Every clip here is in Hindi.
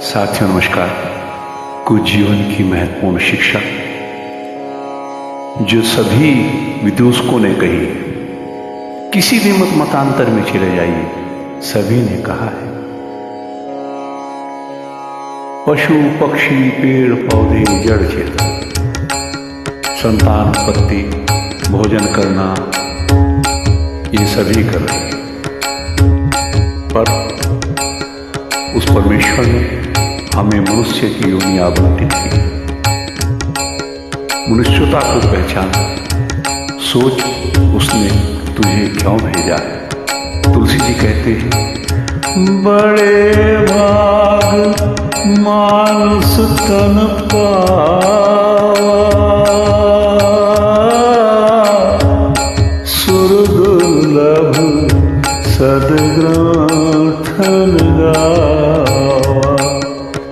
साथियों नमस्कार। कुछ जीवन की महत्वपूर्ण शिक्षा जो सभी विदूषकों ने कही, किसी भी मतांतर में चले जाइए, सभी ने कहा है। पशु पक्षी पेड़ पौधे जड़ चेतन, संतान उत्पत्ति भोजन करना, ये सभी कर रहे हैं। पर उस परमेश्वर ने हमें मनुष्य की योनि आवंटित की। मनुष्यता को पहचान, सोच उसने तुझे क्यों भेजा है। तुलसी जी कहते हैं, बड़े भाग मानुष तन पावा, सुरदुर्लभ सद्ग्रंथन गावा।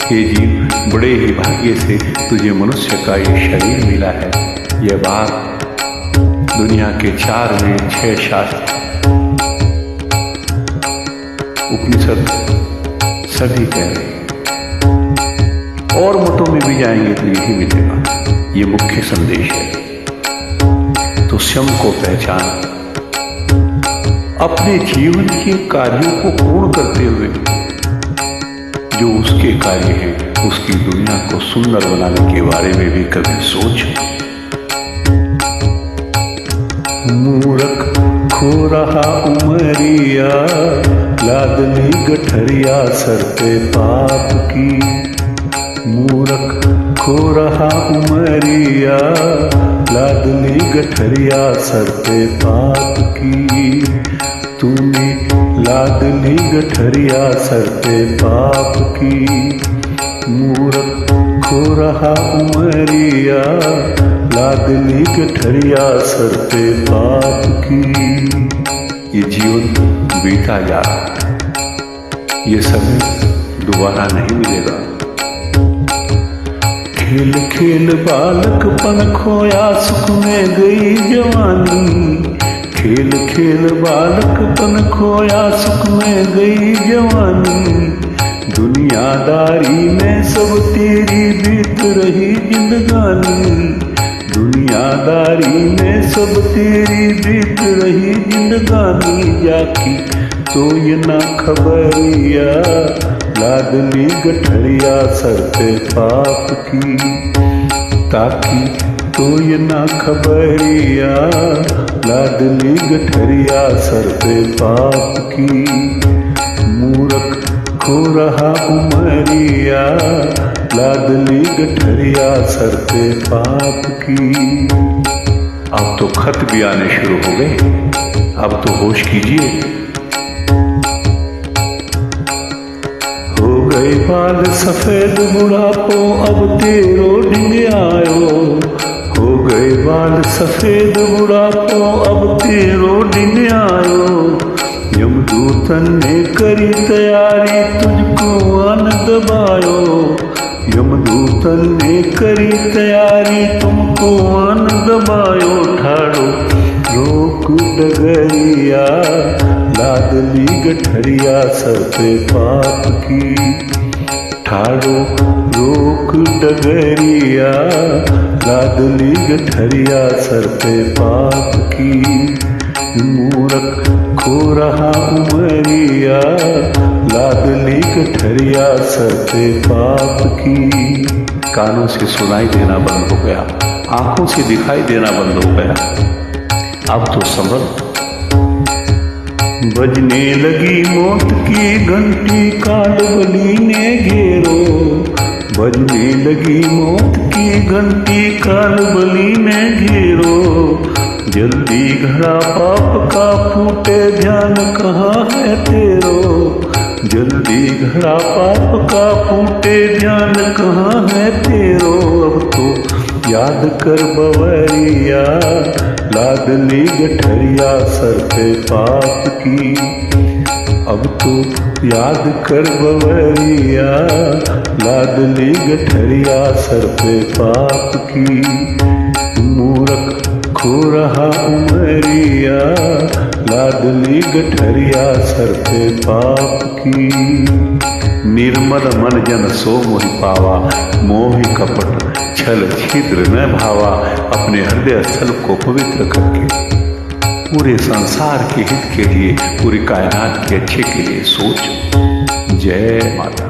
हे जीव, बड़े ही भाग्य से तुझे मनुष्य का ये शरीर मिला है। यह बात दुनिया के 4 वेद 6 शास्त्र उपनिषद सभी कह रहे हैं, और मतों में भी जाएंगे तो यही मिलेगा। ये मुख्य संदेश है। तो स्वयं को पहचान, अपने जीवन के कार्यों को पूर्ण करते हुए जो उसके कार्य हैं, उसकी दुनिया को सुंदर बनाने के बारे में भी कभी सोच। मूर्ख खो रहा उमरिया, लादली गठरिया सर पे पाप की। मूर्ख खो रहा उमरिया, लादली गठरिया सर पे पाप की। तूने लादली गठरिया सर पे पाप की। मूर्ख खो रहा उमरिया, लादली गठरिया सर पे पाप की। ये जीवन बीता जा रहा है, ये समय दोबारा नहीं मिलेगा। खेल खेल बालकपन खोया, सुख में गई जवानी। खेल खेल बालकपन खोया, सुख में गई जवानी। दुनियादारी में सब तेरी बीत रही जिंदगानी। दुनियादारी में सब तेरी बीत रही जिंदगानी। जाकी तो ये ना खबरिया, लादली गठरिया सर पे पाप की। ताकि तो ये ना खबरिया, लादली गठरिया सर पे पाप की। मूर्ख खो रहा उमरिया, लादली गठरिया सर पे पाप की। अब तो खत भी आने शुरू हो गए, अब तो होश कीजिए। हो गए बाल सफेद बुढ़ापो, अब तेरो ढिंग आयो। हो गए बाल सफेद बुढ़ापो, अब तेरो ढिंग आयो। यमदूतन ने करी तैयारी, तुझको आन दबायो। यमदूतन ने करी तैयारी, तुमको आन दबायो। ठाड़ो रोक डगरिया, लादली गठरिया सर पे पाप की। ठाड़ो रोक डगरिया, लादली गठरिया सर पे पाप की। मूर्ख खो रहा उमरिया, लादली गठरिया सर पे पाप की। कानों से सुनाई देना बंद हो गया, आंखों से दिखाई देना बंद हो गया। अब तो संभल। बजने लगी मौत की घंटी, कालबली ने घेरो। बजने लगी मौत की घंटी, कालबली ने घेरो। जल्दी घड़ा पाप का फूटे, ध्यान कहाँ है तेरो। जल्दी घड़ा पाप का फूटे, ध्यान कहाँ है तेरो। अब तो याद कर बवरिया, लादली गठरिया सर पे पाप की। अब तो याद कर बवरिया, लादली गठरिया सर पे पाप की। मूर्ख खो रहा उमरिया, लादली गठरिया सर पे पाप की। निर्मल मन जन सो मोहि पावा, मोहि कपट छल छिद्र न भावा। अपने हृदय स्थल को पवित्र करके पूरे संसार के हित के लिए, पूरी कायनात के अच्छे के लिए सोच। जय माता।